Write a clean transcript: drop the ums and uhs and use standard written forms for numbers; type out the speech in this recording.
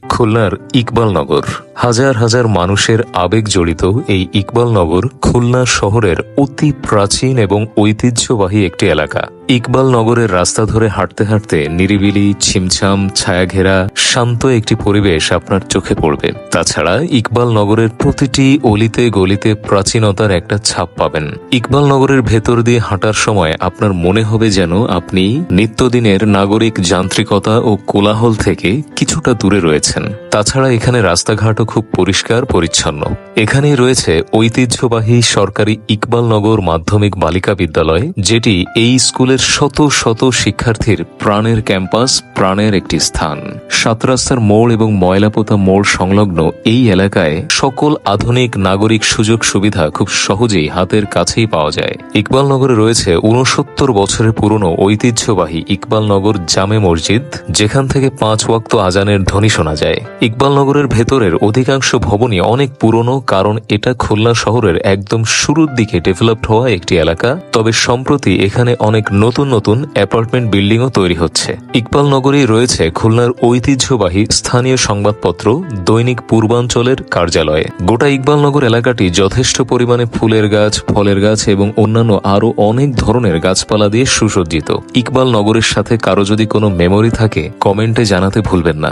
খুলনার ইকবালনগর। হাজার হাজার মানুষের আবেগ জড়িত এই ইকবালনগর খুলনা শহরের অতি প্রাচীন এবং ঐতিহ্যবাহী একটি এলাকা। ইকবালনগরের রাস্তা ধরে হাঁটতে হাঁটতে নিরিবিলি, ছিমছাম, ছায়াঘেরা শান্ত একটি পরিবেশ আপনার চোখে পড়বে। তাছাড়া ইকবালনগরের প্রতিটি অলিতে গলিতে প্রাচীনতার একটা ছাপ পাবেন। ইকবালনগরের ভেতর দিয়ে হাঁটার সময় আপনার মনে হবে যেন আপনি নিত্যদিনের নাগরিক যান্ত্রিকতা ও কোলাহল থেকে কিছুটা দূরে রয়েছেন। তাছাড়া এখানে রাস্তাঘাটও খুব পরিষ্কার পরিচ্ছন্ন। এখানেই রয়েছে ঐতিহ্যবাহী সরকারি ইকবালনগর মাধ্যমিক বালিকা বিদ্যালয়, যেটি এই স্কুলের শত শত শিক্ষার্থীর প্রাণের ক্যাম্পাস, প্রাণের একটি স্থান। সাত রাস্তার মোড় এবং ময়লাপোতা মোড় সংলগ্ন এই এলাকায় সকল আধুনিক নাগরিক সুযোগ সুবিধা খুব সহজেই হাতের কাছেই পাওয়া যায়। ইকবালনগরে রয়েছে ৬৯ বছরের পুরনো ঐতিহ্যবাহী ইকবালনগর জামে মসজিদ, যেখান থেকে ৫ ওয়াক্ত আজানের ধ্বনি শোনা যায়। ইকবালনগরের ভেতরের অধিকাংশ ভবনই অনেক পুরনো, কারণ এটা খুলনা শহরের একদম শুরুর দিকে ডেভেলপড হওয়া একটি এলাকা। তবে সম্প্রতি এখানে অনেক নতুন নতুন অ্যাপার্টমেন্ট বিল্ডিংও তৈরি হচ্ছে। ইকবালনগরেই রয়েছে খুলনার ঐতিহ্যবাহী স্থানীয় সংবাদপত্র দৈনিক পূর্বাঞ্চলের কার্যালয়। গোটা ইকবালনগর এলাকাটি যথেষ্ট পরিমাণে ফুলের গাছ, ফলের গাছ এবং অন্যান্য আরো অনেক ধরনের গাছপালা দিয়ে সুসজ্জিত। ইকবালনগরের সাথে কারো যদি কোনো মেমোরি থাকে, কমেন্টে জানাতে ভুলবেন না।